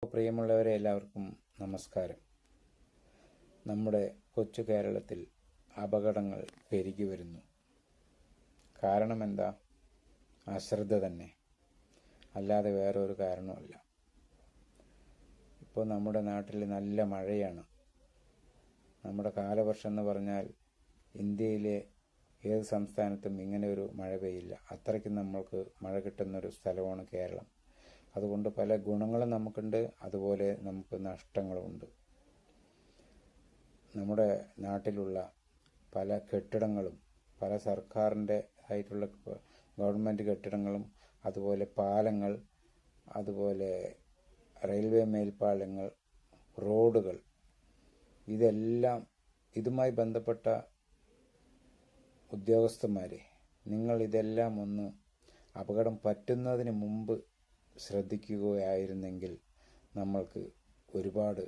പ്രിയമുള്ളവരെ, എല്ലാവർക്കും നമസ്കാരം. നമ്മുടെ കൊച്ചു കേരളത്തിൽ അപകടങ്ങൾ പെരുകി വരുന്നു. കാരണമെന്താ? അശ്രദ്ധ തന്നെ, അല്ലാതെ വേറൊരു കാരണവുമല്ല. ഇപ്പോൾ നമ്മുടെ നാട്ടിൽ നല്ല മഴയാണ്. നമ്മുടെ കാലവർഷം എന്ന് പറഞ്ഞാൽ ഇന്ത്യയിലെ ഏത് സംസ്ഥാനത്തും ഇങ്ങനെ ഒരു മഴ പെയ്യില്ല. അത്രയ്ക്ക് നമ്മൾക്ക് മഴ കിട്ടുന്നൊരു സ്ഥലമാണ് കേരളം. അതുകൊണ്ട് പല ഗുണങ്ങളും നമുക്കുണ്ട്, അതുപോലെ നമുക്ക് നഷ്ടങ്ങളുമുണ്ട്. നമ്മുടെ നാട്ടിലുള്ള പല കെട്ടിടങ്ങളും, പല സർക്കാരിൻ്റെ ആയിട്ടുള്ള ഗവൺമെൻറ് കെട്ടിടങ്ങളും, അതുപോലെ പാലങ്ങൾ, അതുപോലെ റെയിൽവേ മേൽപ്പാലങ്ങൾ, റോഡുകൾ, ഇതുമായി ബന്ധപ്പെട്ട ഉദ്യോഗസ്ഥന്മാരെ, നിങ്ങൾ ഇതെല്ലാം ഒന്ന് അപകടം പറ്റുന്നതിന് മുമ്പ് ശ്രദ്ധിക്കുകയായിരുന്നെങ്കിൽ നമ്മൾക്ക് ഒരുപാട്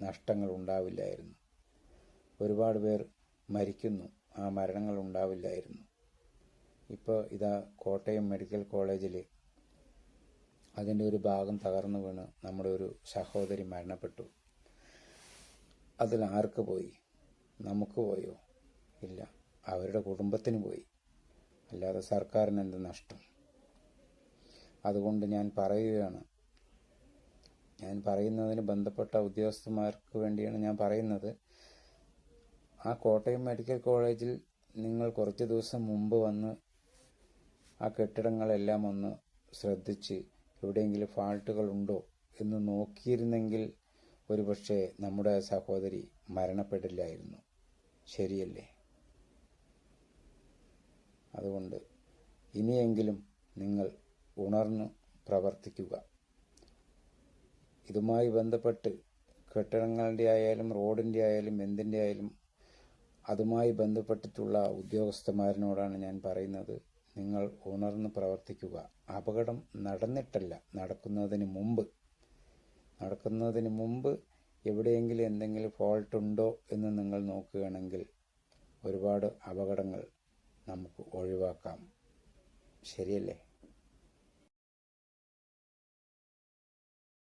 നഷ്ടങ്ങൾ ഉണ്ടാവില്ലായിരുന്നു. ഒരുപാട് പേർ മരിക്കുന്നു, ആ മരണങ്ങൾ ഉണ്ടാവില്ലായിരുന്നു. ഇപ്പോൾ ഇതാ കോട്ടയം മെഡിക്കൽ കോളേജിൽ അതിൻ്റെ ഒരു ഭാഗം തകർന്നു വീണ് നമ്മുടെ ഒരു സഹോദരി മരണപ്പെട്ടു. അതിൽ ആർക്ക് പോയി? നമുക്ക് പോയോ? ഇല്ല, അവരുടെ കുടുംബത്തിന് പോയി. അല്ലാതെ സർക്കാരിന് എന്ത് നഷ്ടം? അതുകൊണ്ട് ഞാൻ പറയുന്നതിന് ബന്ധപ്പെട്ട ഉദ്യോഗസ്ഥന്മാർക്ക് വേണ്ടിയാണ് ഞാൻ പറയുന്നത്. ആ കോട്ടയം മെഡിക്കൽ കോളേജിൽ നിങ്ങൾ കുറച്ച് ദിവസം മുമ്പ് വന്ന് ആ കെട്ടിടങ്ങളെല്ലാം ഒന്ന് ശ്രദ്ധിച്ച് എവിടെയെങ്കിലും ഫാൾട്ടുകൾ ഉണ്ടോ എന്ന് നോക്കിയിരുന്നെങ്കിൽ ഒരുപക്ഷെ നമ്മുടെ സഹോദരി മരണപ്പെടില്ലായിരുന്നു. ശരിയല്ലേ? അതുകൊണ്ട് ഇനിയെങ്കിലും നിങ്ങൾ ഉണർന്ന് പ്രവർത്തിക്കുക. ഇതുമായി ബന്ധപ്പെട്ട് കെട്ടിടങ്ങളുടെ ആയാലും റോഡിൻ്റെ ആയാലും എന്തിൻ്റെ ആയാലും അതുമായി ബന്ധപ്പെട്ടിട്ടുള്ള ഉദ്യോഗസ്ഥന്മാരിനോടാണ് ഞാൻ പറയുന്നത്, നിങ്ങൾ ഉണർന്ന് പ്രവർത്തിക്കുക. അപകടം നടന്നിട്ടല്ല, നടക്കുന്നതിന് മുമ്പ് എവിടെയെങ്കിലും എന്തെങ്കിലും ഫോൾട്ട് ഉണ്ടോ എന്ന് നിങ്ങൾ നോക്കുകയാണെങ്കിൽ ഒരുപാട് അപകടങ്ങൾ നമുക്ക് ഒഴിവാക്കാം. ശരിയല്ലേ?